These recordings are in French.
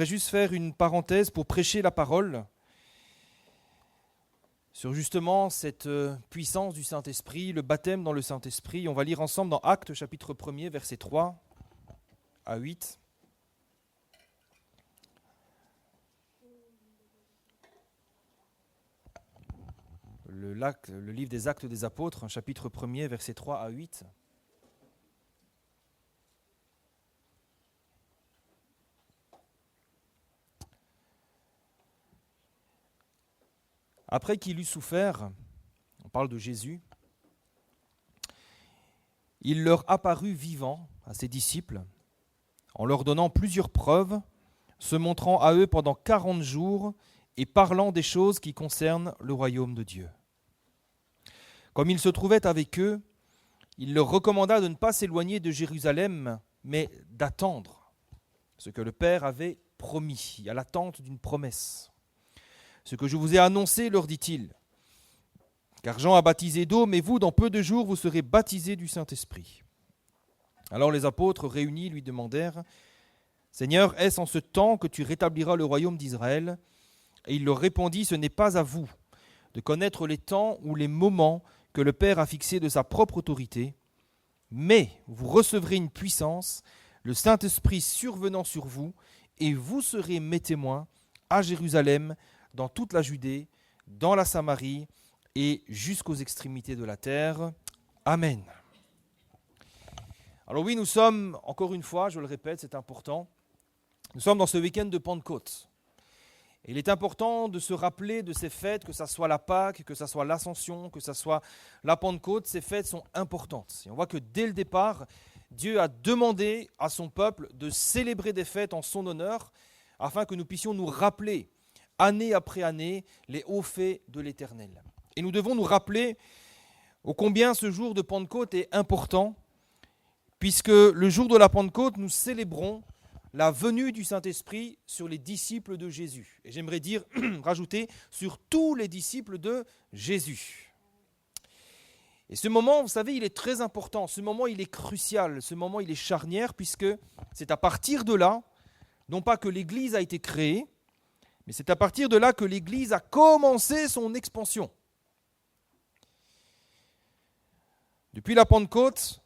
j'aimerais juste faire une parenthèse pour prêcher la parole sur justement cette puissance du Saint-Esprit, le baptême dans le Saint-Esprit. On va lire ensemble dans Actes chapitre 1er, versets 3 à 8. Le livre des Actes des Apôtres, chapitre 1er, versets 3 à 8. Après qu'il eut souffert, on parle de Jésus, il leur apparut vivant à ses disciples, en leur donnant plusieurs preuves, se montrant à eux pendant 40 jours et parlant des choses qui concernent le royaume de Dieu. Comme il se trouvait avec eux, il leur recommanda de ne pas s'éloigner de Jérusalem, mais d'attendre ce que le Père avait promis, à l'attente d'une promesse. Ce que je vous ai annoncé, leur dit-il, car Jean a baptisé d'eau, mais vous, dans peu de jours, vous serez baptisés du Saint-Esprit. Alors les apôtres réunis lui demandèrent, « Seigneur, est-ce en ce temps que tu rétabliras le royaume d'Israël ?» Et il leur répondit, « Ce n'est pas à vous de connaître les temps ou les moments que le Père a fixés de sa propre autorité, mais vous recevrez une puissance, le Saint-Esprit survenant sur vous, et vous serez mes témoins à Jérusalem, dans toute la Judée, dans la Samarie et jusqu'aux extrémités de la terre. Amen. » Alors oui, nous sommes, encore une fois, je le répète, c'est important, nous sommes dans ce week-end de Pentecôte. Et il est important de se rappeler de ces fêtes, que ce soit la Pâque, que ce soit l'Ascension, que ce soit la Pentecôte, ces fêtes sont importantes. Et on voit que dès le départ, Dieu a demandé à son peuple de célébrer des fêtes en son honneur, afin que nous puissions nous rappeler année après année, les hauts faits de l'Éternel. Et nous devons nous rappeler ô combien ce jour de Pentecôte est important, puisque le jour de la Pentecôte, nous célébrons la venue du Saint-Esprit sur les disciples de Jésus. Et j'aimerais dire, rajouter, sur tous les disciples de Jésus. Et ce moment, vous savez, il est très important, ce moment, il est crucial, ce moment, il est charnière, puisque c'est à partir de là, non pas que l'Église a été créée, mais c'est à partir de là que l'Église a commencé son expansion. Depuis la Pentecôte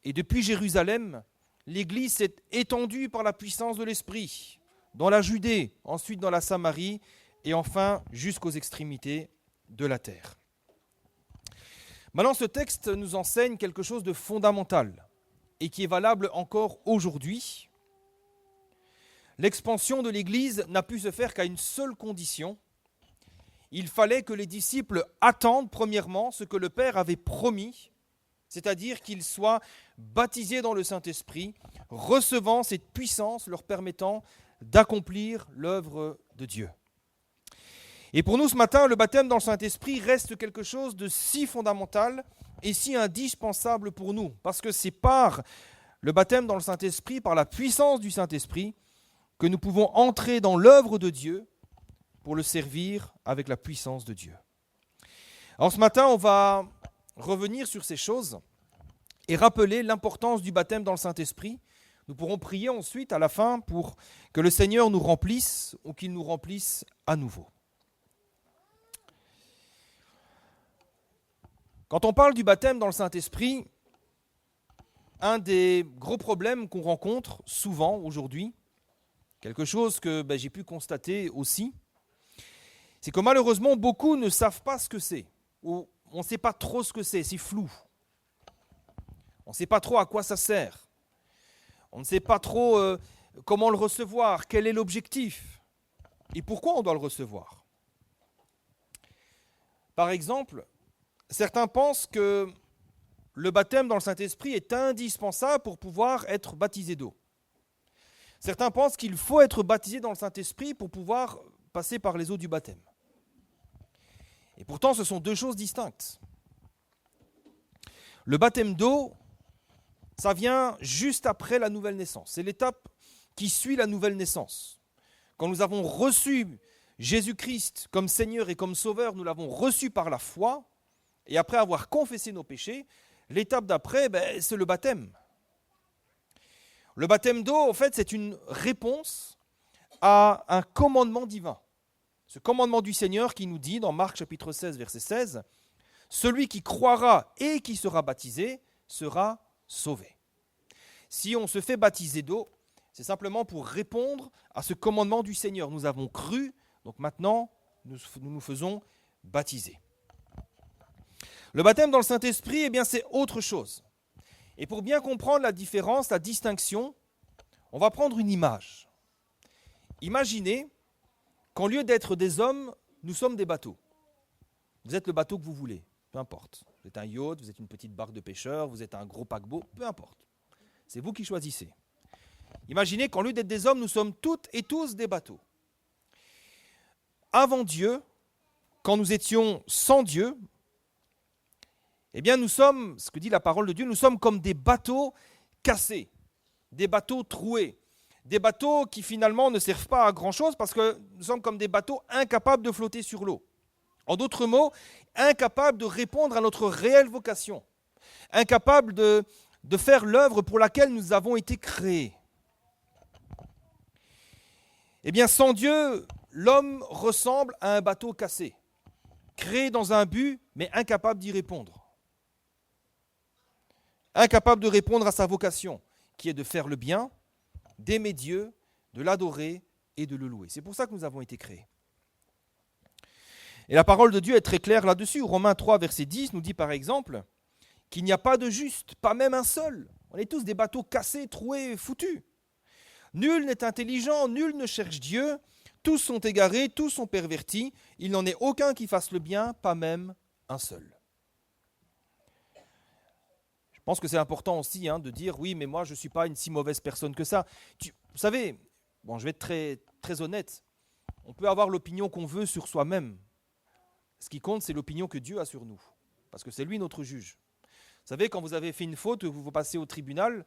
et depuis Jérusalem, l'Église s'est étendue par la puissance de l'Esprit, dans la Judée, ensuite dans la Samarie, et enfin jusqu'aux extrémités de la terre. Maintenant, ce texte nous enseigne quelque chose de fondamental et qui est valable encore aujourd'hui. L'expansion de l'Église n'a pu se faire qu'à une seule condition. Il fallait que les disciples attendent premièrement ce que le Père avait promis, c'est-à-dire qu'ils soient baptisés dans le Saint-Esprit, recevant cette puissance leur permettant d'accomplir l'œuvre de Dieu. Et pour nous ce matin, le baptême dans le Saint-Esprit reste quelque chose de si fondamental et si indispensable pour nous, parce que c'est par le baptême dans le Saint-Esprit, par la puissance du Saint-Esprit, que nous pouvons entrer dans l'œuvre de Dieu pour le servir avec la puissance de Dieu. Alors ce matin, on va revenir sur ces choses et rappeler l'importance du baptême dans le Saint-Esprit. Nous pourrons prier ensuite à la fin pour que le Seigneur nous remplisse ou qu'il nous remplisse à nouveau. Quand on parle du baptême dans le Saint-Esprit, un des gros problèmes qu'on rencontre souvent aujourd'hui, quelque chose que j'ai pu constater aussi, c'est que malheureusement, beaucoup ne savent pas ce que c'est, ou on ne sait pas trop ce que c'est flou. On ne sait pas trop à quoi ça sert. On ne sait pas trop comment le recevoir, quel est l'objectif, et pourquoi on doit le recevoir. Par exemple, certains pensent que le baptême dans le Saint-Esprit est indispensable pour pouvoir être baptisé d'eau. Certains pensent qu'il faut être baptisé dans le Saint-Esprit pour pouvoir passer par les eaux du baptême. Et pourtant, ce sont deux choses distinctes. Le baptême d'eau, ça vient juste après la nouvelle naissance. C'est l'étape qui suit la nouvelle naissance. Quand nous avons reçu Jésus-Christ comme Seigneur et comme Sauveur, nous l'avons reçu par la foi, et après avoir confessé nos péchés, l'étape d'après, c'est le baptême. Le baptême d'eau, en fait, c'est une réponse à un commandement divin. Ce commandement du Seigneur qui nous dit dans Marc chapitre 16, verset 16, « Celui qui croira et qui sera baptisé sera sauvé. » Si on se fait baptiser d'eau, c'est simplement pour répondre à ce commandement du Seigneur. Nous avons cru, donc maintenant nous nous faisons baptiser. Le baptême dans le Saint-Esprit, eh bien, c'est autre chose. Et pour bien comprendre la différence, la distinction, on va prendre une image. Imaginez qu'en lieu d'être des hommes, nous sommes des bateaux. Vous êtes le bateau que vous voulez, peu importe. Vous êtes un yacht, vous êtes une petite barque de pêcheurs, vous êtes un gros paquebot, peu importe. C'est vous qui choisissez. Imaginez qu'en lieu d'être des hommes, nous sommes toutes et tous des bateaux. Avant Dieu, quand nous étions sans Dieu, eh bien nous sommes, ce que dit la parole de Dieu, nous sommes comme des bateaux cassés, des bateaux troués, des bateaux qui finalement ne servent pas à grand-chose parce que nous sommes comme des bateaux incapables de flotter sur l'eau. En d'autres mots, incapables de répondre à notre réelle vocation, incapables de faire l'œuvre pour laquelle nous avons été créés. Eh bien, sans Dieu, l'homme ressemble à un bateau cassé, créé dans un but, mais incapable d'y répondre. Incapable de répondre à sa vocation, qui est de faire le bien, d'aimer Dieu, de l'adorer et de le louer. C'est pour ça que nous avons été créés. Et la parole de Dieu est très claire là-dessus. Romains 3, verset 10 nous dit par exemple qu'il n'y a pas de juste, pas même un seul. On est tous des bateaux cassés, troués, foutus. Nul n'est intelligent, nul ne cherche Dieu. Tous sont égarés, tous sont pervertis. Il n'en est aucun qui fasse le bien, pas même un seul. Je pense que c'est important aussi de dire, oui, mais moi, je ne suis pas une si mauvaise personne que ça. Vous savez, bon, je vais être très, très honnête, on peut avoir l'opinion qu'on veut sur soi-même. Ce qui compte, c'est l'opinion que Dieu a sur nous, parce que c'est lui notre juge. Vous savez, quand vous avez fait une faute, vous passez au tribunal,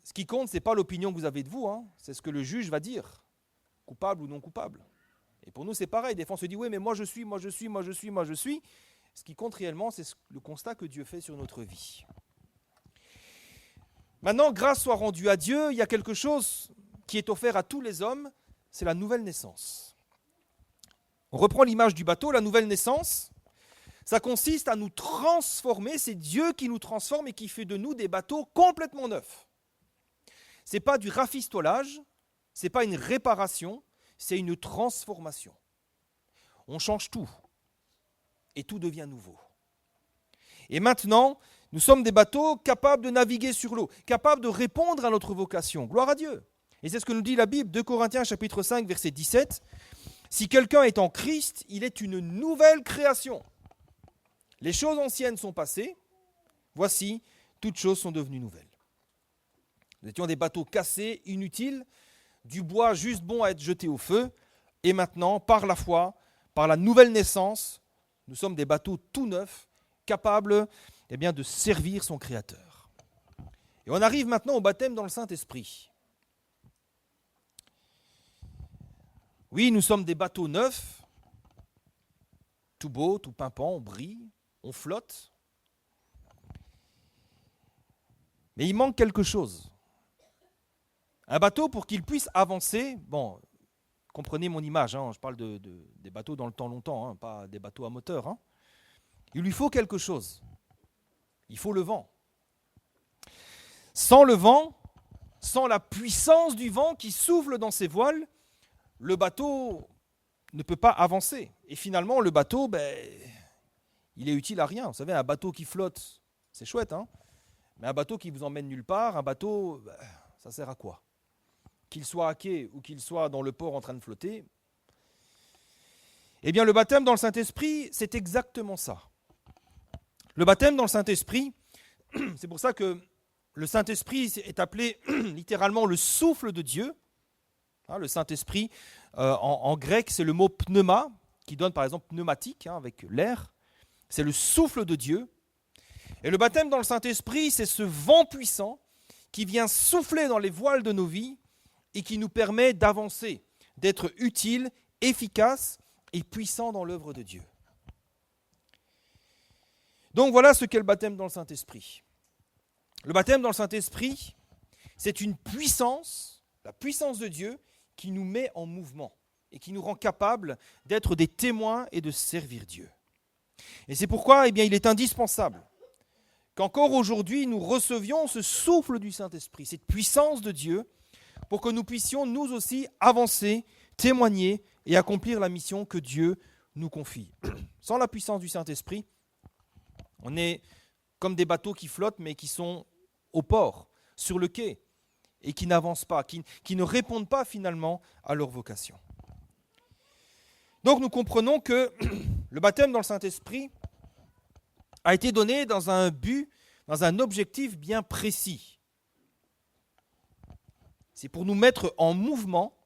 ce qui compte, ce n'est pas l'opinion que vous avez de vous, c'est ce que le juge va dire, coupable ou non coupable. Et pour nous, c'est pareil, des fois on se dit, oui, mais moi je suis. Ce qui compte réellement, c'est le constat que Dieu fait sur notre vie. Maintenant, grâce soit rendue à Dieu, il y a quelque chose qui est offert à tous les hommes, c'est la nouvelle naissance. On reprend l'image du bateau, la nouvelle naissance, ça consiste à nous transformer, c'est Dieu qui nous transforme et qui fait de nous des bateaux complètement neufs. Ce n'est pas du rafistolage, ce n'est pas une réparation, c'est une transformation. On change tout. Et tout devient nouveau. Et maintenant, nous sommes des bateaux capables de naviguer sur l'eau, capables de répondre à notre vocation. Gloire à Dieu. Et c'est ce que nous dit la Bible, 2 Corinthiens chapitre 5, verset 17. « Si quelqu'un est en Christ, il est une nouvelle création. Les choses anciennes sont passées, voici, toutes choses sont devenues nouvelles. » Nous étions des bateaux cassés, inutiles, du bois juste bon à être jeté au feu, et maintenant, par la foi, par la nouvelle naissance, nous sommes des bateaux tout neufs, capables de servir son Créateur. Et on arrive maintenant au baptême dans le Saint-Esprit. Oui, nous sommes des bateaux neufs, tout beaux, tout pimpants, on brille, on flotte. Mais il manque quelque chose. Un bateau, pour qu'il puisse avancer, comprenez mon image, je parle des bateaux dans le temps longtemps, pas des bateaux à moteur. Il lui faut quelque chose. Il faut le vent. Sans le vent, sans la puissance du vent qui souffle dans ses voiles, le bateau ne peut pas avancer. Et finalement, le bateau, il est utile à rien. Vous savez, un bateau qui flotte, c'est chouette, mais un bateau qui vous emmène nulle part, un bateau, ça sert à quoi ? Qu'il soit à quai ou qu'il soit dans le port en train de flotter. Eh bien, le baptême dans le Saint-Esprit, c'est exactement ça. Le baptême dans le Saint-Esprit, c'est pour ça que le Saint-Esprit est appelé littéralement le souffle de Dieu. Le Saint-Esprit, en grec, c'est le mot pneuma, qui donne par exemple pneumatique, avec l'air. C'est le souffle de Dieu. Et le baptême dans le Saint-Esprit, c'est ce vent puissant qui vient souffler dans les voiles de nos vies et qui nous permet d'avancer, d'être utile, efficace et puissant dans l'œuvre de Dieu. Donc voilà ce qu'est le baptême dans le Saint-Esprit. Le baptême dans le Saint-Esprit, c'est une puissance, la puissance de Dieu, qui nous met en mouvement et qui nous rend capables d'être des témoins et de servir Dieu. Et c'est pourquoi il est indispensable qu'encore aujourd'hui nous recevions ce souffle du Saint-Esprit, cette puissance de Dieu, pour que nous puissions nous aussi avancer, témoigner et accomplir la mission que Dieu nous confie. Sans la puissance du Saint-Esprit, on est comme des bateaux qui flottent mais qui sont au port, sur le quai, et qui n'avancent pas, qui ne répondent pas finalement à leur vocation. Donc nous comprenons que le baptême dans le Saint-Esprit a été donné dans un but, dans un objectif bien précis. C'est pour nous mettre en mouvement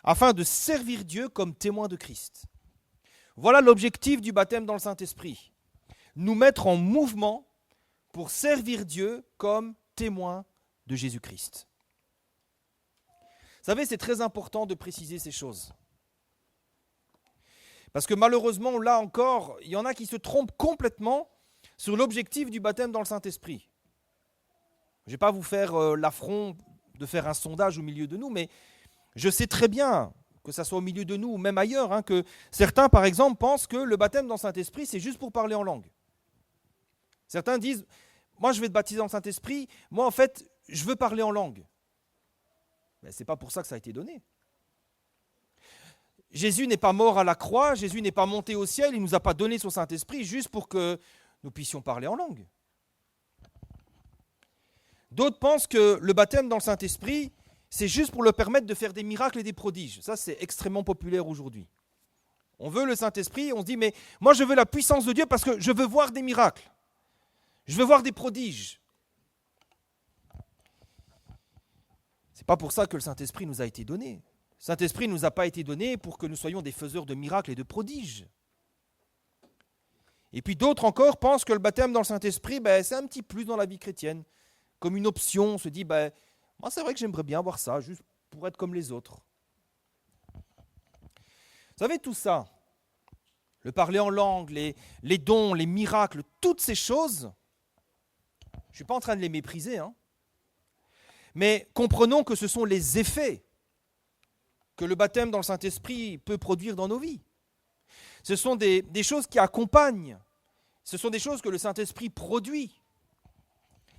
afin de servir Dieu comme témoin de Christ. Voilà l'objectif du baptême dans le Saint-Esprit. Nous mettre en mouvement pour servir Dieu comme témoin de Jésus-Christ. Vous savez, c'est très important de préciser ces choses. Parce que malheureusement, là encore, il y en a qui se trompent complètement sur l'objectif du baptême dans le Saint-Esprit. Je ne vais pas vous faire l'affront de faire un sondage au milieu de nous, mais je sais très bien, que ça soit au milieu de nous ou même ailleurs, que certains, par exemple, pensent que le baptême dans le Saint-Esprit, c'est juste pour parler en langue. Certains disent, moi je vais te baptiser dans le Saint-Esprit, moi en fait, je veux parler en langue. Mais ce n'est pas pour ça que ça a été donné. Jésus n'est pas mort à la croix, Jésus n'est pas monté au ciel, il ne nous a pas donné son Saint-Esprit juste pour que nous puissions parler en langue. D'autres pensent que le baptême dans le Saint-Esprit, c'est juste pour leur permettre de faire des miracles et des prodiges. Ça, c'est extrêmement populaire aujourd'hui. On veut le Saint-Esprit, on se dit, mais moi je veux la puissance de Dieu parce que je veux voir des miracles. Je veux voir des prodiges. Ce n'est pas pour ça que le Saint-Esprit nous a été donné. Le Saint-Esprit ne nous a pas été donné pour que nous soyons des faiseurs de miracles et de prodiges. Et puis d'autres encore pensent que le baptême dans le Saint-Esprit, c'est un petit plus dans la vie chrétienne. Comme une option, on se dit, moi c'est vrai que j'aimerais bien avoir ça, juste pour être comme les autres. Vous savez, tout ça, le parler en langue, les dons, les miracles, toutes ces choses, je ne suis pas en train de les mépriser, mais comprenons que ce sont les effets que le baptême dans le Saint-Esprit peut produire dans nos vies. Ce sont des choses qui accompagnent, ce sont des choses que le Saint-Esprit produit,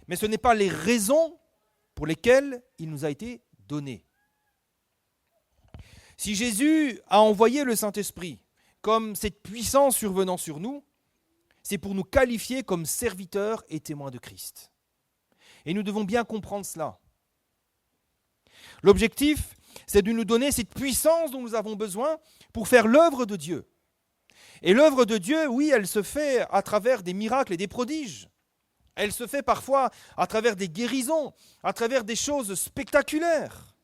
mais ce n'est pas les raisons pour lesquelles il nous a été donné. Si Jésus a envoyé le Saint-Esprit comme cette puissance survenant sur nous, c'est pour nous qualifier comme serviteurs et témoins de Christ. Et nous devons bien comprendre cela. L'objectif, c'est de nous donner cette puissance dont nous avons besoin pour faire l'œuvre de Dieu. Et l'œuvre de Dieu, oui, elle se fait à travers des miracles et des prodiges. Elle se fait parfois à travers des guérisons, à travers des choses spectaculaires.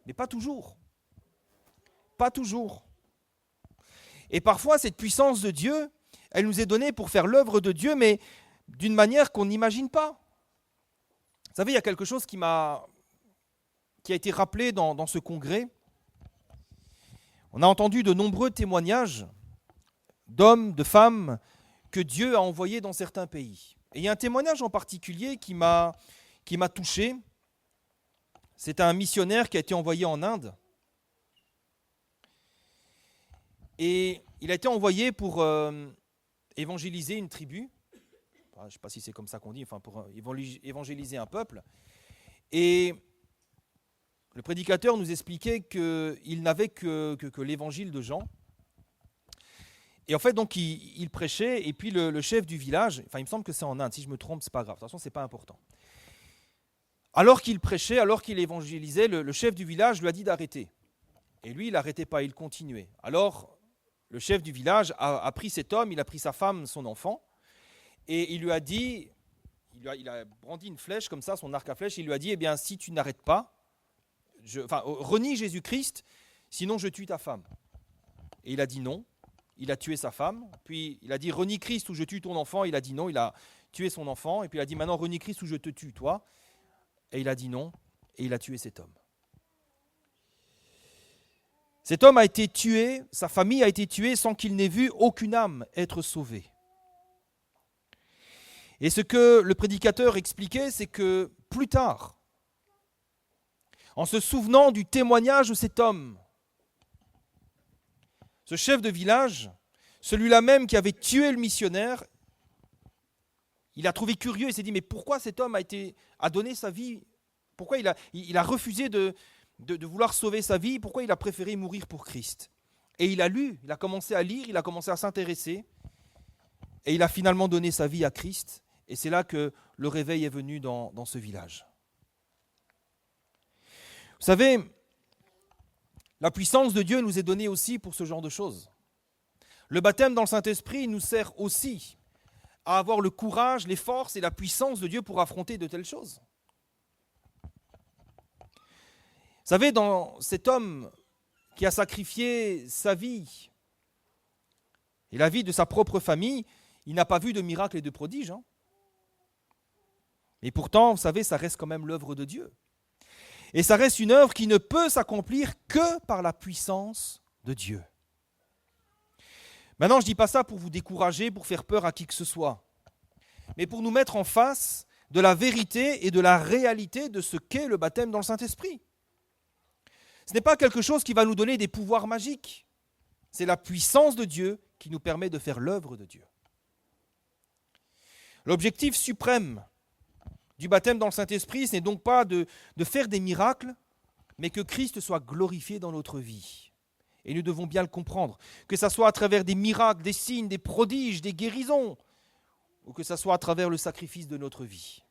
Mais pas toujours. Pas toujours. Et parfois, cette puissance de Dieu, elle nous est donnée pour faire l'œuvre de Dieu, mais d'une manière qu'on n'imagine pas. Vous savez, il y a quelque chose qui a été rappelé dans ce congrès. On a entendu de nombreux témoignages d'hommes, de femmes que Dieu a envoyés dans certains pays. Et il y a un témoignage en particulier qui m'a touché. C'est un missionnaire qui a été envoyé en Inde. Et il a été envoyé pour évangéliser une tribu. Je ne sais pas si c'est comme ça qu'on dit, pour évangéliser un peuple. Et le prédicateur nous expliquait qu'il n'avait que l'évangile de Jean. Et en fait, donc, il prêchait, et puis le chef du village, il me semble que c'est en Inde, si je me trompe, c'est pas grave, de toute façon, c'est pas important. Alors qu'il prêchait, alors qu'il évangélisait, le chef du village lui a dit d'arrêter. Et lui, il n'arrêtait pas, il continuait. Alors, le chef du village a pris cet homme, il a pris sa femme, son enfant, et il lui a dit, il a brandi une flèche comme ça, son arc à flèche, il lui a dit, si tu n'arrêtes pas, renie Jésus-Christ, sinon je tue ta femme. Et il a dit non. Il a tué sa femme, puis il a dit renie Christ ou je tue ton enfant, il a dit non, il a tué son enfant, et puis il a dit maintenant renie Christ ou je te tue toi, et il a dit non, et il a tué cet homme. Cet homme a été tué, sa famille a été tuée sans qu'il n'ait vu aucune âme être sauvée. Et ce que le prédicateur expliquait, c'est que plus tard, en se souvenant du témoignage de cet homme. Ce chef de village, celui-là même qui avait tué le missionnaire, il a trouvé curieux et s'est dit, mais pourquoi cet homme a donné sa vie? Pourquoi il a refusé de vouloir sauver sa vie? Pourquoi il a préféré mourir pour Christ? Et il a lu, il a commencé à lire, il a commencé à s'intéresser, et il a finalement donné sa vie à Christ. Et c'est là que le réveil est venu dans ce village. Vous savez, la puissance de Dieu nous est donnée aussi pour ce genre de choses. Le baptême dans le Saint-Esprit nous sert aussi à avoir le courage, les forces et la puissance de Dieu pour affronter de telles choses. Vous savez, dans cet homme qui a sacrifié sa vie et la vie de sa propre famille, il n'a pas vu de miracle et de prodige. Et pourtant, vous savez, ça reste quand même l'œuvre de Dieu. Et ça reste une œuvre qui ne peut s'accomplir que par la puissance de Dieu. Maintenant, je ne dis pas ça pour vous décourager, pour faire peur à qui que ce soit, mais pour nous mettre en face de la vérité et de la réalité de ce qu'est le baptême dans le Saint-Esprit. Ce n'est pas quelque chose qui va nous donner des pouvoirs magiques. C'est la puissance de Dieu qui nous permet de faire l'œuvre de Dieu. L'objectif suprême du baptême dans le Saint-Esprit, ce n'est donc pas de faire des miracles, mais que Christ soit glorifié dans notre vie. Et nous devons bien le comprendre, que ce soit à travers des miracles, des signes, des prodiges, des guérisons, ou que ce soit à travers le sacrifice de notre vie.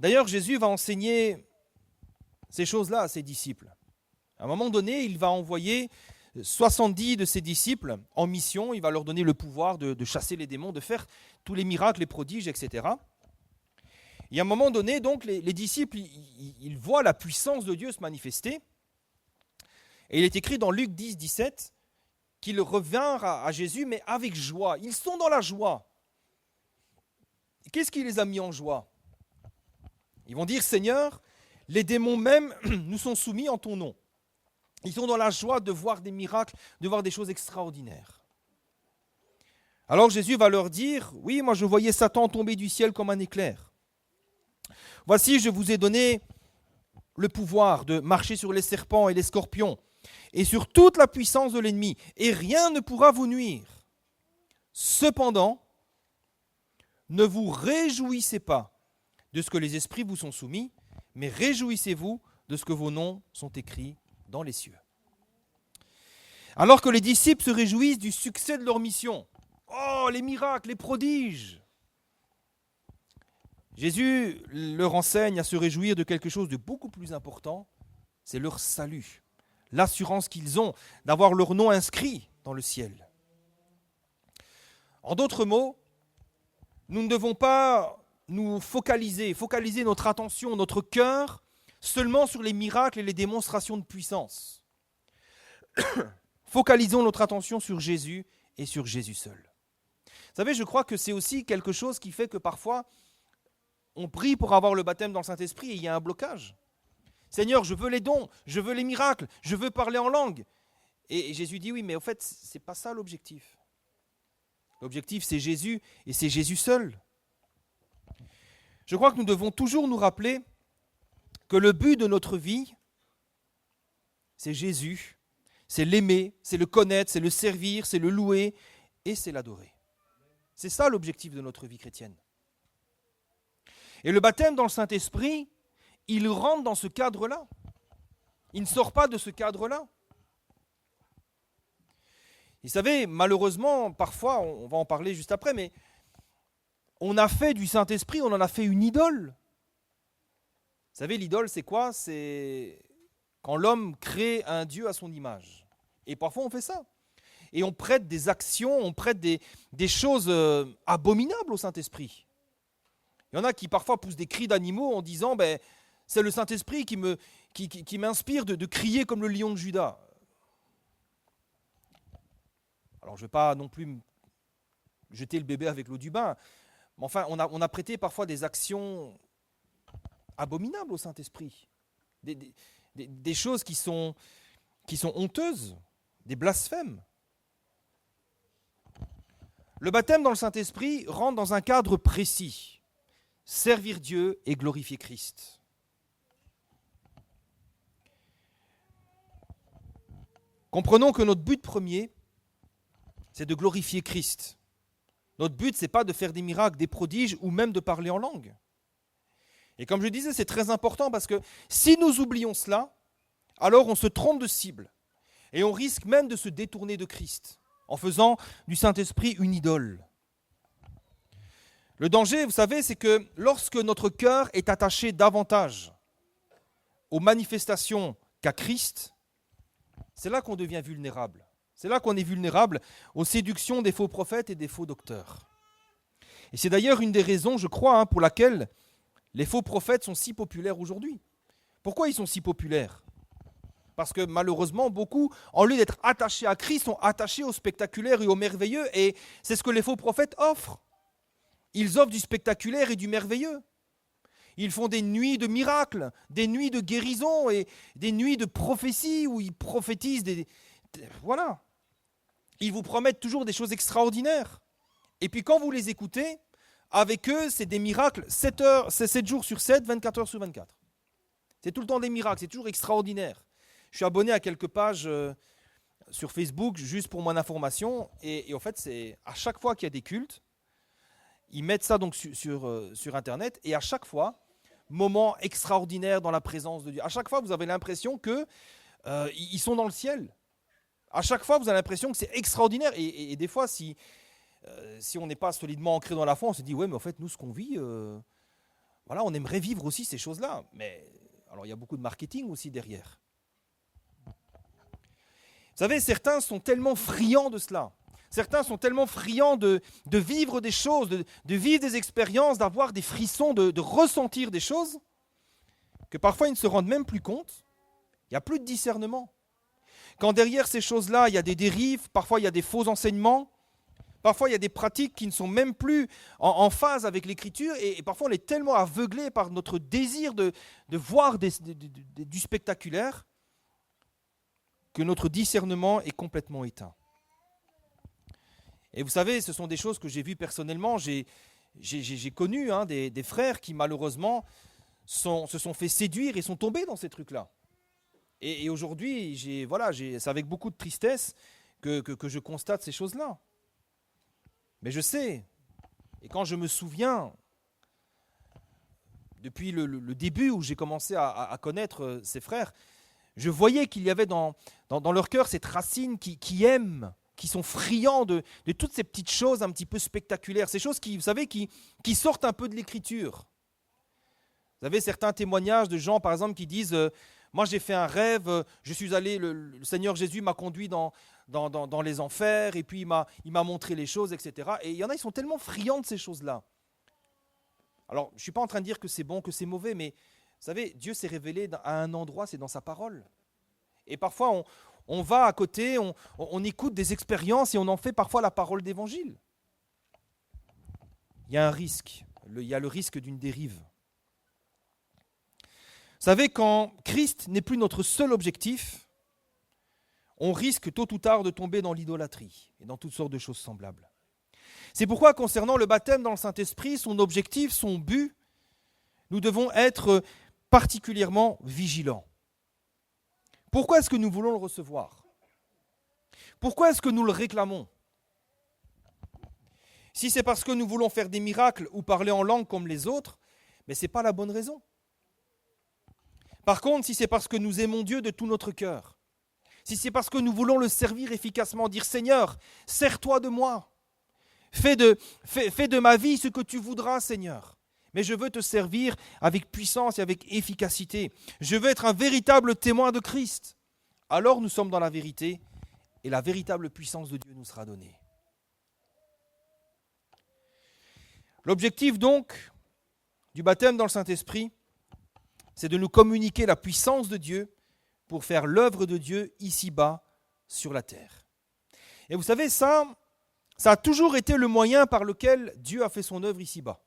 D'ailleurs, Jésus va enseigner ces choses-là à ses disciples. À un moment donné, il va envoyer 70 de ses disciples en mission, il va leur donner le pouvoir de chasser les démons, de faire tous les miracles, les prodiges, etc. Et à un moment donné, donc, les disciples, ils voient la puissance de Dieu se manifester. Et il est écrit dans Luc 10, 17, qu'ils revinrent à Jésus, mais avec joie. Ils sont dans la joie. Qu'est-ce qui les a mis en joie? Ils vont dire, Seigneur, les démons même nous sont soumis en ton nom. Ils sont dans la joie de voir des miracles, de voir des choses extraordinaires. Alors Jésus va leur dire, oui, moi je voyais Satan tomber du ciel comme un éclair. Voici, je vous ai donné le pouvoir de marcher sur les serpents et les scorpions et sur toute la puissance de l'ennemi, et rien ne pourra vous nuire. Cependant, ne vous réjouissez pas de ce que les esprits vous sont soumis, mais réjouissez-vous de ce que vos noms sont écrits dans les cieux. Alors que les disciples se réjouissent du succès de leur mission, oh, les miracles, les prodiges, Jésus leur enseigne à se réjouir de quelque chose de beaucoup plus important, c'est leur salut, l'assurance qu'ils ont d'avoir leur nom inscrit dans le ciel. En d'autres mots, nous ne devons pas nous focaliser notre attention, notre cœur, seulement sur les miracles et les démonstrations de puissance. Focalisons notre attention sur Jésus et sur Jésus seul. Vous savez, je crois que c'est aussi quelque chose qui fait que parfois, on prie pour avoir le baptême dans le Saint-Esprit et il y a un blocage. Seigneur, je veux les dons, je veux les miracles, je veux parler en langue. Et Jésus dit oui, mais au fait, ce n'est pas ça l'objectif. L'objectif, c'est Jésus et c'est Jésus seul. Je crois que nous devons toujours nous rappeler que le but de notre vie, c'est Jésus, c'est l'aimer, c'est le connaître, c'est le servir, c'est le louer et c'est l'adorer. C'est ça l'objectif de notre vie chrétienne. Et le baptême dans le Saint-Esprit, il rentre dans ce cadre-là. Il ne sort pas de ce cadre-là. Vous savez, malheureusement, parfois, on va en parler juste après, mais on a fait du Saint-Esprit, on en a fait une idole. Vous savez, l'idole, c'est quoi? C'est quand l'homme crée un Dieu à son image. Et parfois, on fait ça. Et on prête des actions, on prête des choses abominables au Saint-Esprit. Il y en a qui parfois poussent des cris d'animaux en disant c'est le Saint-Esprit qui m'inspire de crier comme le lion de Juda. Alors je ne vais pas non plus jeter le bébé avec l'eau du bain, mais enfin on a prêté parfois des actions abominables au Saint-Esprit, des choses qui sont honteuses, des blasphèmes. Le baptême dans le Saint-Esprit rentre dans un cadre précis. Servir Dieu et glorifier Christ. Comprenons que notre but premier, c'est de glorifier Christ. Notre but, ce n'est pas de faire des miracles, des prodiges ou même de parler en langue. Et comme je disais, c'est très important parce que si nous oublions cela, alors on se trompe de cible et on risque même de se détourner de Christ en faisant du Saint-Esprit une idole. Le danger, vous savez, c'est que lorsque notre cœur est attaché davantage aux manifestations qu'à Christ, c'est là qu'on devient vulnérable. C'est là qu'on est vulnérable aux séductions des faux prophètes et des faux docteurs. Et c'est d'ailleurs une des raisons, je crois, pour laquelle les faux prophètes sont si populaires aujourd'hui. Pourquoi ils sont si populaires ? Parce que malheureusement, beaucoup, en lieu d'être attachés à Christ, sont attachés au spectaculaire et au merveilleux. Et c'est ce que les faux prophètes offrent. Ils offrent du spectaculaire et du merveilleux. Ils font des nuits de miracles, des nuits de guérison et des nuits de prophétie où ils prophétisent voilà. Ils vous promettent toujours des choses extraordinaires. Et puis quand vous les écoutez, avec eux, c'est des miracles 7 jours sur 7, 24 heures sur 24. C'est tout le temps des miracles, c'est toujours extraordinaire. Je suis abonné à quelques pages sur Facebook, juste pour mon information. Et en fait, c'est à chaque fois qu'il y a des cultes, ils mettent ça donc sur Internet. Et à chaque fois, moment extraordinaire dans la présence de Dieu. À chaque fois, vous avez l'impression qu'ils sont dans le ciel. À chaque fois, vous avez l'impression que c'est extraordinaire. Et des fois, si on n'est pas solidement ancré dans la foi, on se dit, ouais, mais en fait, nous, ce qu'on vit, voilà, on aimerait vivre aussi ces choses-là. Mais alors, il y a beaucoup de marketing aussi derrière. Vous savez, certains sont tellement friands de cela. Certains sont tellement friands de vivre des choses, de vivre des expériences, d'avoir des frissons, de ressentir des choses, que parfois ils ne se rendent même plus compte. Il n'y a plus de discernement. Quand derrière ces choses-là, il y a des dérives, parfois il y a des faux enseignements, parfois il y a des pratiques qui ne sont même plus en phase avec l'Écriture, et parfois on est tellement aveuglé par notre désir de voir du spectaculaire que notre discernement est complètement éteint. Et vous savez, ce sont des choses que j'ai vues personnellement. J'ai connu des frères qui malheureusement se sont fait séduire et sont tombés dans ces trucs-là. Et aujourd'hui, c'est avec beaucoup de tristesse que je constate ces choses-là. Mais je sais, et quand je me souviens, depuis le début où j'ai commencé à connaître ces frères, je voyais qu'il y avait dans leur cœur cette racine qui aime, qui sont friands de toutes ces petites choses un petit peu spectaculaires, ces choses qui, vous savez, qui sortent un peu de l'Écriture. Vous avez certains témoignages de gens, par exemple, qui disent moi j'ai fait un rêve, je suis allé, le Seigneur Jésus m'a conduit dans les enfers, et puis il m'a montré les choses, etc. Et il y en a, ils sont tellement friands de ces choses-là. Alors, je ne suis pas en train de dire que c'est bon, que c'est mauvais, mais vous savez, Dieu s'est révélé à un endroit, c'est dans sa parole. Et parfois, on va à côté, on écoute des expériences et on en fait parfois la parole d'évangile. Il y a un risque, il y a le risque d'une dérive. Vous savez, quand Christ n'est plus notre seul objectif, on risque tôt ou tard de tomber dans l'idolâtrie et dans toutes sortes de choses semblables. C'est pourquoi, concernant le baptême dans le Saint-Esprit, son objectif, son but, nous devons être particulièrement vigilants. Pourquoi est-ce que nous voulons le recevoir ? Pourquoi est-ce que nous le réclamons ? Si c'est parce que nous voulons faire des miracles ou parler en langue comme les autres, mais ce n'est pas la bonne raison. Par contre, si c'est parce que nous aimons Dieu de tout notre cœur, si c'est parce que nous voulons le servir efficacement, dire « Seigneur, sers-toi de moi, fais de ma vie ce que tu voudras, Seigneur. Mais je veux te servir avec puissance et avec efficacité. Je veux être un véritable témoin de Christ. » Alors nous sommes dans la vérité et la véritable puissance de Dieu nous sera donnée. L'objectif donc du baptême dans le Saint-Esprit, c'est de nous communiquer la puissance de Dieu pour faire l'œuvre de Dieu ici-bas sur la terre. Et vous savez, ça a toujours été le moyen par lequel Dieu a fait son œuvre ici-bas.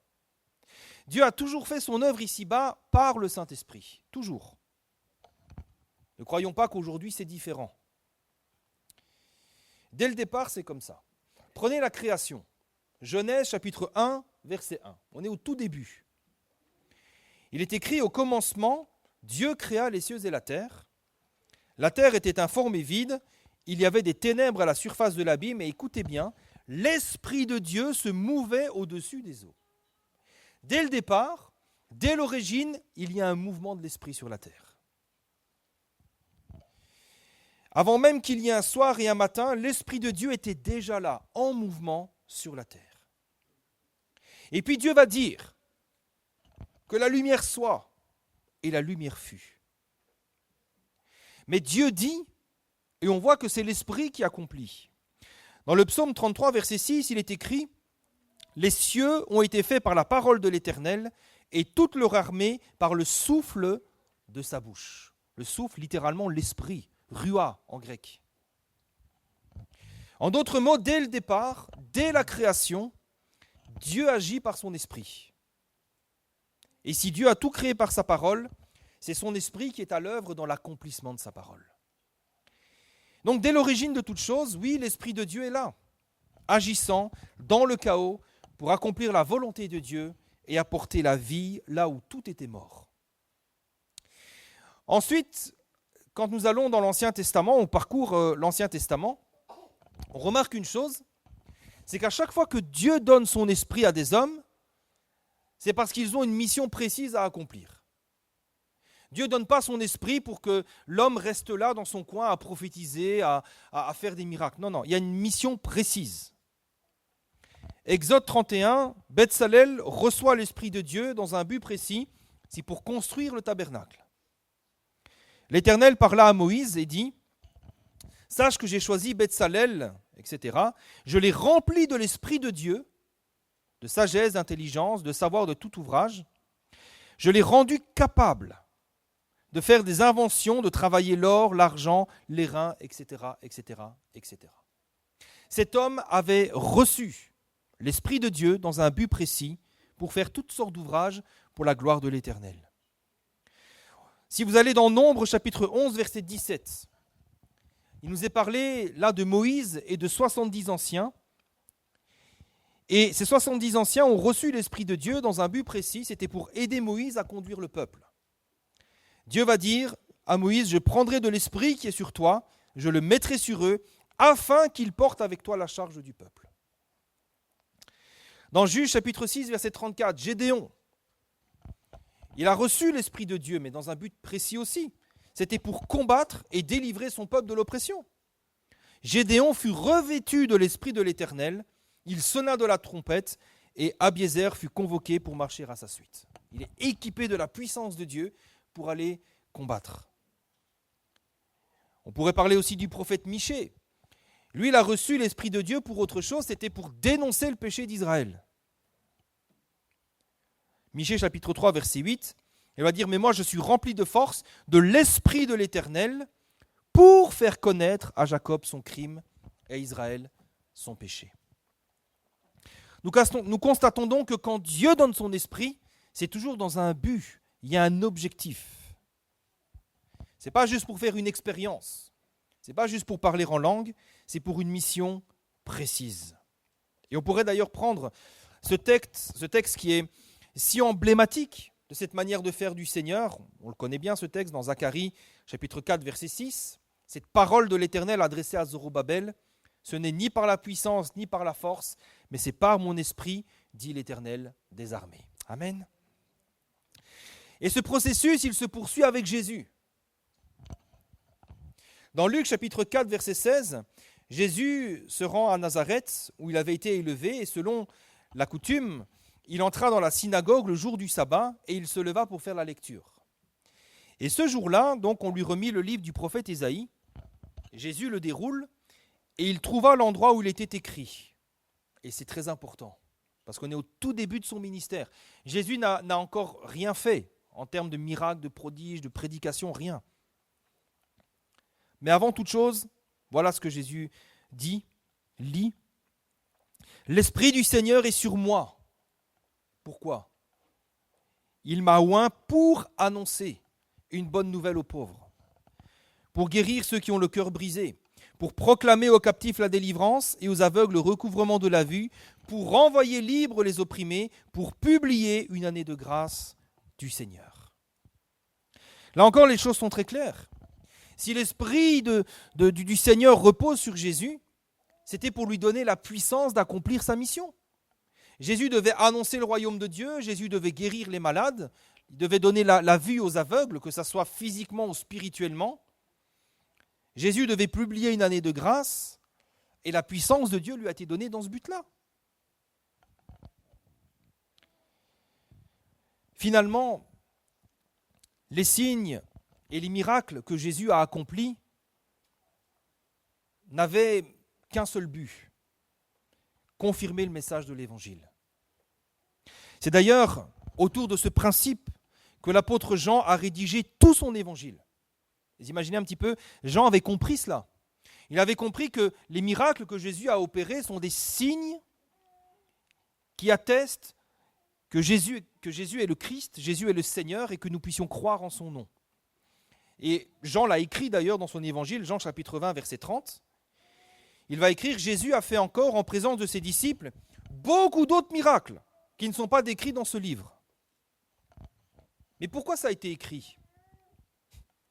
Dieu a toujours fait son œuvre ici-bas par le Saint-Esprit, toujours. Ne croyons pas qu'aujourd'hui c'est différent. Dès le départ, c'est comme ça. Prenez la création. Genèse chapitre 1, verset 1. On est au tout début. Il est écrit au commencement, Dieu créa les cieux et la terre. La terre était informe et vide, il y avait des ténèbres à la surface de l'abîme, et écoutez bien, l'Esprit de Dieu se mouvait au-dessus des eaux. Dès le départ, dès l'origine, il y a un mouvement de l'Esprit sur la terre. Avant même qu'il y ait un soir et un matin, l'Esprit de Dieu était déjà là, en mouvement sur la terre. Et puis Dieu va dire que la lumière soit, et la lumière fut. Mais Dieu dit, et on voit que c'est l'Esprit qui accomplit. Dans le psaume 33, verset 6, il est écrit « Les cieux ont été faits par la parole de l'Éternel, et toute leur armée par le souffle de sa bouche. » Le souffle, littéralement l'esprit, rua en grec. En d'autres mots, dès le départ, dès la création, Dieu agit par son esprit. Et si Dieu a tout créé par sa parole, c'est son esprit qui est à l'œuvre dans l'accomplissement de sa parole. Donc dès l'origine de toute chose, oui, l'Esprit de Dieu est là, agissant dans le chaos pour accomplir la volonté de Dieu et apporter la vie là où tout était mort. Ensuite, quand nous allons dans l'Ancien Testament, on parcourt l'Ancien Testament, on remarque une chose, c'est qu'à chaque fois que Dieu donne son esprit à des hommes, c'est parce qu'ils ont une mission précise à accomplir. Dieu ne donne pas son esprit pour que l'homme reste là dans son coin à prophétiser, à faire des miracles. Non, non, il y a une mission précise. Exode 31, Betsalel reçoit l'Esprit de Dieu dans un but précis, c'est pour construire le tabernacle. L'Éternel parla à Moïse et dit « Sache que j'ai choisi Betsalel, etc. Je l'ai rempli de l'Esprit de Dieu, de sagesse, d'intelligence, de savoir de tout ouvrage. Je l'ai rendu capable de faire des inventions, de travailler l'or, l'argent, l'airain, etc., etc., etc. » Cet homme avait reçu l'Esprit de Dieu dans un but précis pour faire toutes sortes d'ouvrages pour la gloire de l'Éternel. Si vous allez dans Nombre, chapitre 11, verset 17, il nous est parlé là de Moïse et de 70 anciens. Et ces 70 anciens ont reçu l'Esprit de Dieu dans un but précis, c'était pour aider Moïse à conduire le peuple. Dieu va dire à Moïse, je prendrai de l'Esprit qui est sur toi, je le mettrai sur eux, afin qu'ils portent avec toi la charge du peuple. Dans Juge chapitre 6, verset 34, Gédéon, il a reçu l'Esprit de Dieu, mais dans un but précis aussi. C'était pour combattre et délivrer son peuple de l'oppression. Gédéon fut revêtu de l'Esprit de l'Éternel, il sonna de la trompette, et Abiézer fut convoqué pour marcher à sa suite. Il est équipé de la puissance de Dieu pour aller combattre. On pourrait parler aussi du prophète Michée. Lui, il a reçu l'Esprit de Dieu pour autre chose, c'était pour dénoncer le péché d'Israël. Michée chapitre 3, verset 8, il va dire « Mais moi, je suis rempli de force, de l'Esprit de l'Éternel, pour faire connaître à Jacob son crime et à Israël son péché. » Nous constatons donc que quand Dieu donne son esprit, c'est toujours dans un but, il y a un objectif. Ce n'est pas juste pour faire une expérience, ce n'est pas juste pour parler en langue, c'est pour une mission précise. Et on pourrait d'ailleurs prendre ce texte qui est si emblématique de cette manière de faire du Seigneur. On le connaît bien ce texte dans Zacharie chapitre 4 verset 6. Cette parole de l'Éternel adressée à Zorobabel, ce n'est ni par la puissance ni par la force, mais c'est par mon esprit, dit l'Éternel des armées. Amen. Et ce processus, il se poursuit avec Jésus. Dans Luc chapitre 4 verset 16, Jésus se rend à Nazareth où il avait été élevé et selon la coutume, il entra dans la synagogue le jour du sabbat et il se leva pour faire la lecture. Et ce jour-là, donc, on lui remit le livre du prophète Ésaïe. Jésus le déroule et il trouva l'endroit où il était écrit. Et c'est très important parce qu'on est au tout début de son ministère. Jésus n'a encore rien fait en termes de miracles, de prodiges, de prédication, rien. Mais avant toute chose, voilà ce que Jésus dit, lit. « L'Esprit du Seigneur est sur moi. » Pourquoi ? Il m'a oint pour annoncer une bonne nouvelle aux pauvres, pour guérir ceux qui ont le cœur brisé, pour proclamer aux captifs la délivrance et aux aveugles le recouvrement de la vue, pour renvoyer libres les opprimés, pour publier une année de grâce du Seigneur. Là encore, les choses sont très claires. Si l'Esprit du Seigneur repose sur Jésus, c'était pour lui donner la puissance d'accomplir sa mission. Jésus devait annoncer le royaume de Dieu, Jésus devait guérir les malades, il devait donner la vue aux aveugles, que ce soit physiquement ou spirituellement. Jésus devait publier une année de grâce, et la puissance de Dieu lui a été donnée dans ce but-là. Finalement, les signes et les miracles que Jésus a accomplis n'avaient qu'un seul but, confirmer le message de l'Évangile. C'est d'ailleurs autour de ce principe que l'apôtre Jean a rédigé tout son Évangile. Vous imaginez un petit peu, Jean avait compris cela. Il avait compris que les miracles que Jésus a opérés sont des signes qui attestent que Jésus est le Christ, Jésus est le Seigneur et que nous puissions croire en son nom. Et Jean l'a écrit d'ailleurs dans son Évangile, Jean chapitre 20, verset 30. Il va écrire « Jésus a fait encore en présence de ses disciples beaucoup d'autres miracles qui ne sont pas décrits dans ce livre. » Mais pourquoi ça a été écrit ?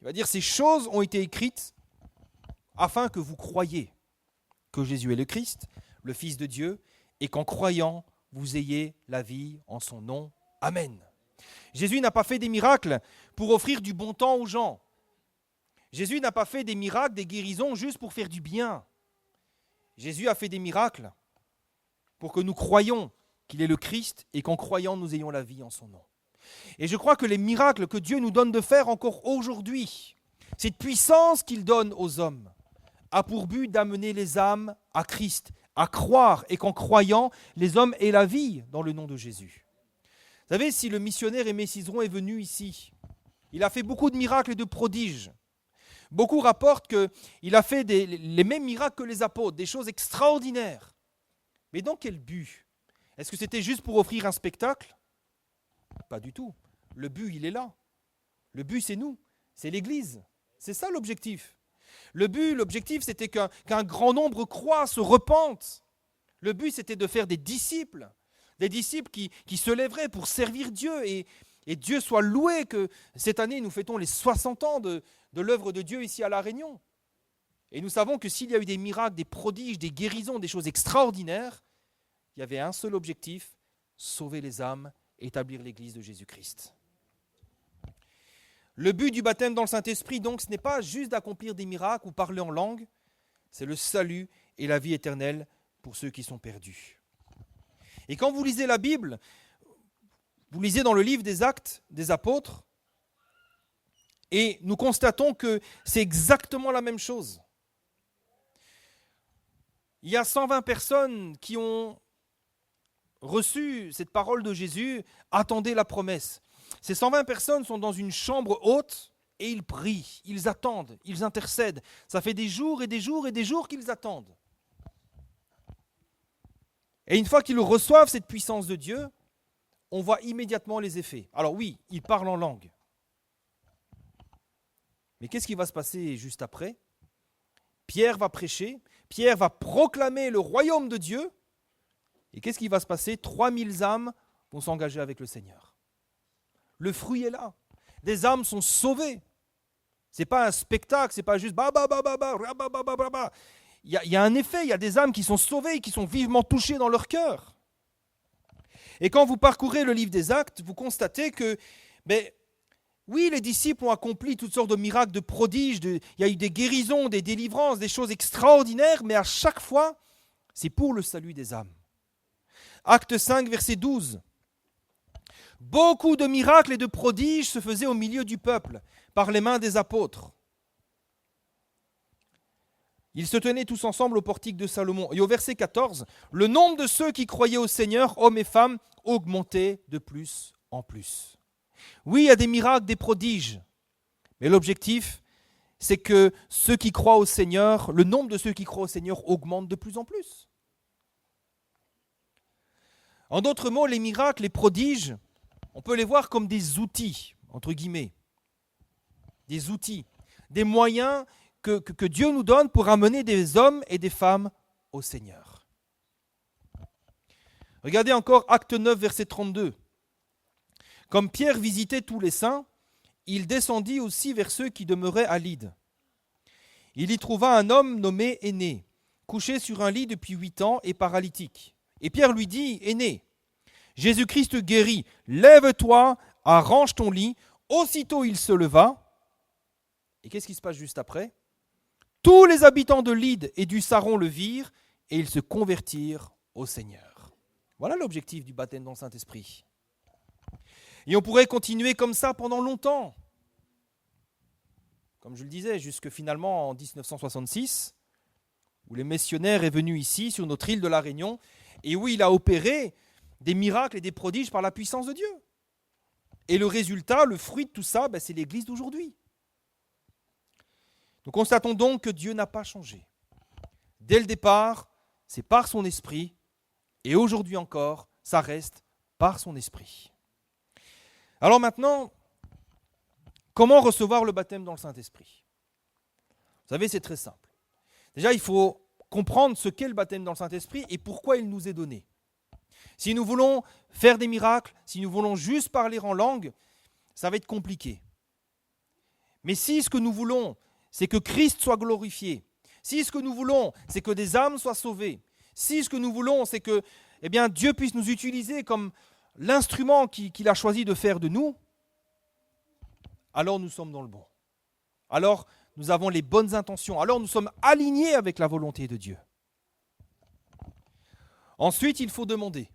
Il va dire « Ces choses ont été écrites afin que vous croyiez que Jésus est le Christ, le Fils de Dieu, et qu'en croyant, vous ayez la vie en son nom. Amen. » Jésus n'a pas fait des miracles pour offrir du bon temps aux gens. Jésus n'a pas fait des miracles, des guérisons juste pour faire du bien. Jésus a fait des miracles pour que nous croyions qu'il est le Christ et qu'en croyant, nous ayons la vie en son nom. Et je crois que les miracles que Dieu nous donne de faire encore aujourd'hui, cette puissance qu'il donne aux hommes, a pour but d'amener les âmes à Christ, à croire et qu'en croyant, les hommes aient la vie dans le nom de Jésus. Vous savez, si le missionnaire Aimé Cizeron est venu ici, il a fait beaucoup de miracles et de prodiges. Beaucoup rapportent qu'il a fait les mêmes miracles que les apôtres, des choses extraordinaires. Mais dans quel but ? Est-ce que c'était juste pour offrir un spectacle ? Pas du tout. Le but, il est là. Le but, c'est nous, c'est l'Église. C'est ça l'objectif. L'objectif, c'était qu'un grand nombre croient, se repentent. Le but, c'était de faire des disciples qui se lèveraient pour servir Dieu. Et Dieu soit loué que cette année, nous fêtons les 60 ans de l'œuvre de Dieu ici à La Réunion. Et nous savons que s'il y a eu des miracles, des prodiges, des guérisons, des choses extraordinaires, il y avait un seul objectif, sauver les âmes, établir l'Église de Jésus-Christ. Le but du baptême dans le Saint-Esprit, donc, ce n'est pas juste d'accomplir des miracles ou parler en langue, c'est le salut et la vie éternelle pour ceux qui sont perdus. Et quand vous lisez la Bible, vous lisez dans le livre des Actes des Apôtres, et nous constatons que c'est exactement la même chose. Il y a 120 personnes qui ont reçu cette parole de Jésus, attendaient la promesse. Ces 120 personnes sont dans une chambre haute et ils prient, ils attendent, ils intercèdent. Ça fait des jours et des jours et des jours qu'ils attendent. Et une fois qu'ils reçoivent cette puissance de Dieu, on voit immédiatement les effets. Alors oui, ils parlent en langue. Mais qu'est-ce qui va se passer juste après ? Pierre va prêcher, Pierre va proclamer le royaume de Dieu. Et qu'est-ce qui va se passer ? 3000 âmes vont s'engager avec le Seigneur. Le fruit est là. Des âmes sont sauvées. Ce n'est pas un spectacle, ce n'est pas juste il y a un effet, il y a des âmes qui sont sauvées, qui sont vivement touchées dans leur cœur. Et quand vous parcourez le livre des Actes, vous constatez que, oui, les disciples ont accompli toutes sortes de miracles, de prodiges, il y a eu des guérisons, des délivrances, des choses extraordinaires, mais à chaque fois, c'est pour le salut des âmes. Acte 5, verset 12. Beaucoup de miracles et de prodiges se faisaient au milieu du peuple, par les mains des apôtres. Ils se tenaient tous ensemble au portique de Salomon. Et au verset 14, le nombre de ceux qui croyaient au Seigneur, hommes et femmes, augmentait de plus en plus. Oui, il y a des miracles, des prodiges, mais l'objectif, c'est que ceux qui croient au Seigneur, le nombre de ceux qui croient au Seigneur augmente de plus en plus. En d'autres mots, les miracles, les prodiges, on peut les voir comme des outils, entre guillemets. Des outils, des moyens que Dieu nous donne pour amener des hommes et des femmes au Seigneur. Regardez encore Acte 9, verset 32. Comme Pierre visitait tous les saints, il descendit aussi vers ceux qui demeuraient à Lyde. il y trouva un homme nommé Énée, couché sur un lit depuis 8 ans et paralytique. Et Pierre lui dit, Énée, Jésus-Christ guérit, lève-toi, arrange ton lit. Aussitôt il se leva. Et qu'est-ce qui se passe juste après? Tous les habitants de Lyde et du Saron le virent et ils se convertirent au Seigneur. Voilà l'objectif du baptême dans le Saint-Esprit. Et on pourrait continuer comme ça pendant longtemps. Comme je le disais, jusque finalement en 1966, où les missionnaires est venu ici, sur notre île de la Réunion, et où il a opéré des miracles et des prodiges par la puissance de Dieu. Et le résultat, le fruit de tout ça, c'est l'Église d'aujourd'hui. Nous constatons donc que Dieu n'a pas changé. Dès le départ, c'est par son esprit, et aujourd'hui encore, ça reste par son esprit. Alors maintenant, comment recevoir le baptême dans le Saint-Esprit? Vous savez, c'est très simple. Déjà, il faut comprendre ce qu'est le baptême dans le Saint-Esprit et pourquoi il nous est donné. Si nous voulons faire des miracles, si nous voulons juste parler en langue, ça va être compliqué. Mais si ce que nous voulons, c'est que Christ soit glorifié, si ce que nous voulons, c'est que des âmes soient sauvées, si ce que nous voulons, c'est que Dieu puisse nous utiliser comme l'instrument qu'il a choisi de faire de nous, alors nous sommes dans le bon. Alors nous avons les bonnes intentions, alors nous sommes alignés avec la volonté de Dieu. Ensuite, il faut demander.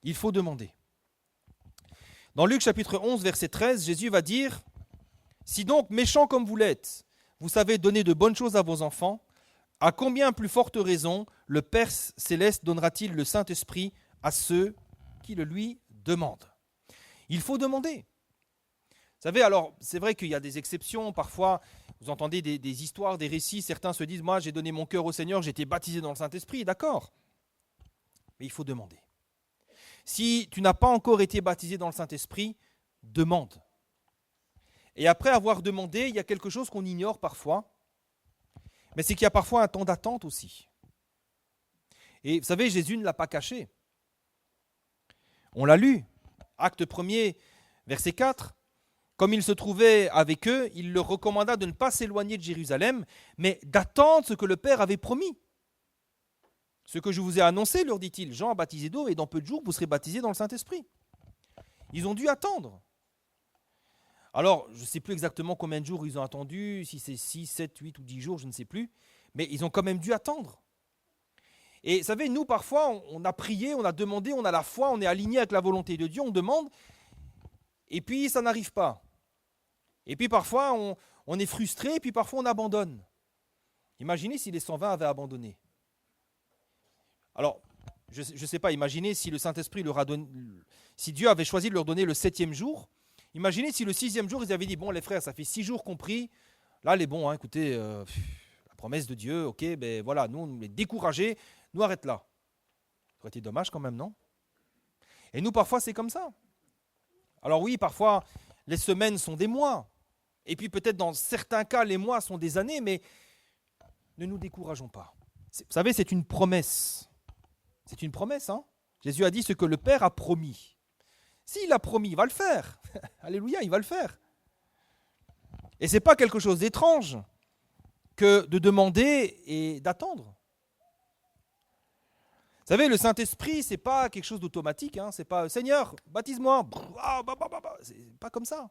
Il faut demander. Dans Luc chapitre 11, verset 13, Jésus va dire « Si donc, méchants comme vous l'êtes, vous savez donner de bonnes choses à vos enfants, à combien plus forte raison le Père céleste donnera-t-il le Saint-Esprit à ceux qui le lui demandent ?» Il faut demander. Vous savez, alors, c'est vrai qu'il y a des exceptions. Parfois, vous entendez des histoires, des récits. Certains se disent « Moi, j'ai donné mon cœur au Seigneur, j'ai été baptisé dans le Saint-Esprit. » D'accord. Mais il faut demander. Si tu n'as pas encore été baptisé dans le Saint-Esprit, demande. Et après avoir demandé, il y a quelque chose qu'on ignore parfois, mais c'est qu'il y a parfois un temps d'attente aussi. Et vous savez, Jésus ne l'a pas caché. On l'a lu, Acte 1er, verset 4. Comme il se trouvait avec eux, il leur recommanda de ne pas s'éloigner de Jérusalem, mais d'attendre ce que le Père avait promis. Ce que je vous ai annoncé, leur dit-il, Jean a baptisé d'eau et dans peu de jours, vous serez baptisés dans le Saint-Esprit. Ils ont dû attendre. Alors, je ne sais plus exactement combien de jours ils ont attendu, si c'est 6, 7, 8 ou 10 jours, je ne sais plus, mais ils ont quand même dû attendre. Et vous savez, nous, parfois, on a prié, on a demandé, on a la foi, on est aligné avec la volonté de Dieu, on demande, et puis ça n'arrive pas. Et puis parfois, on est frustré, et puis parfois on abandonne. Imaginez si les 120 avaient abandonné. Alors, je ne sais pas, imaginez si le Saint-Esprit leur a donné, si Dieu avait choisi de leur donner le 7e jour, imaginez si le 6e jour, ils avaient dit, bon les frères, ça fait 6 jours qu'on prie, là les bons, écoutez, la promesse de Dieu, ok, voilà, nous on est découragés, nous arrête là. Ça aurait été dommage quand même, non? Et nous parfois c'est comme ça. Alors oui, parfois les semaines sont des mois, et puis peut-être dans certains cas les mois sont des années, mais ne nous décourageons pas. Vous savez, c'est une promesse. C'est une promesse, hein. Jésus a dit ce que le Père a promis. S'il a promis, il va le faire. Alléluia, il va le faire. Et ce n'est pas quelque chose d'étrange que de demander et d'attendre. Vous savez, le Saint-Esprit, ce n'est pas quelque chose d'automatique. Hein. Ce n'est pas « Seigneur, baptise-moi ». C'est pas comme ça.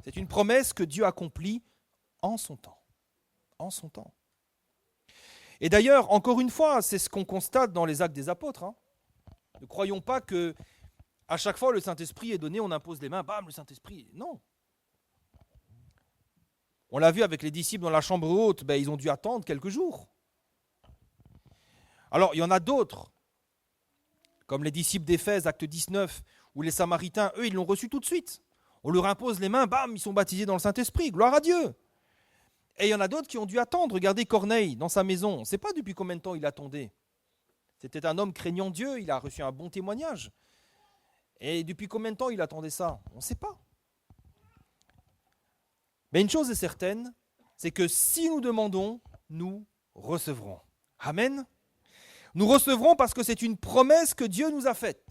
C'est une promesse que Dieu accomplit en son temps. En son temps. Et d'ailleurs, encore une fois, c'est ce qu'on constate dans les Actes des Apôtres. Hein. Ne croyons pas que à chaque fois le Saint-Esprit est donné, on impose les mains, bam, le Saint-Esprit. Non. On l'a vu avec les disciples dans la chambre haute, ils ont dû attendre quelques jours. Alors, il y en a d'autres, comme les disciples d'Éphèse, Acte 19, où les Samaritains, eux, ils l'ont reçu tout de suite. On leur impose les mains, bam, ils sont baptisés dans le Saint-Esprit, gloire à Dieu. Et il y en a d'autres qui ont dû attendre. Regardez Corneille dans sa maison. On ne sait pas depuis combien de temps il attendait. C'était un homme craignant Dieu, il a reçu un bon témoignage. Et depuis combien de temps il attendait ça? On ne sait pas. Mais une chose est certaine, c'est que si nous demandons, nous recevrons. Amen. Nous recevrons parce que c'est une promesse que Dieu nous a faite.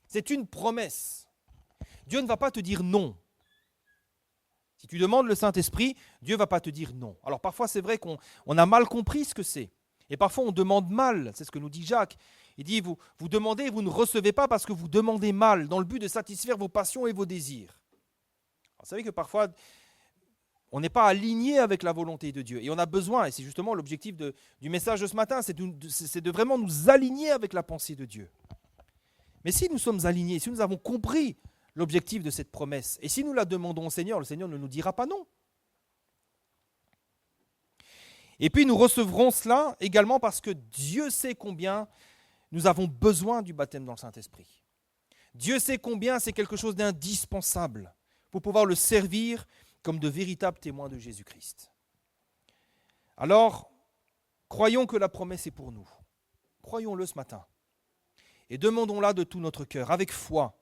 C'est une promesse. Dieu ne va pas te dire non. Si tu demandes le Saint-Esprit, Dieu ne va pas te dire non. Alors parfois c'est vrai qu'on a mal compris ce que c'est. Et parfois on demande mal, c'est ce que nous dit Jacques. Il dit, vous demandez et vous ne recevez pas parce que vous demandez mal, dans le but de satisfaire vos passions et vos désirs. Alors, vous savez que parfois, on n'est pas aligné avec la volonté de Dieu. Et on a besoin, et c'est justement l'objectif du message de ce matin, c'est de vraiment nous aligner avec la pensée de Dieu. Mais si nous sommes alignés, si nous avons compris l'objectif de cette promesse, et si nous la demandons au Seigneur, le Seigneur ne nous dira pas non. Et puis nous recevrons cela également parce que Dieu sait combien nous avons besoin du baptême dans le Saint-Esprit. Dieu sait combien c'est quelque chose d'indispensable pour pouvoir le servir comme de véritables témoins de Jésus-Christ. Alors, croyons que la promesse est pour nous. Croyons-le ce matin. Et demandons-la de tout notre cœur, avec foi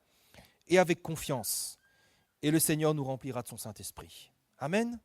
et avec confiance. Et le Seigneur nous remplira de son Saint-Esprit. Amen.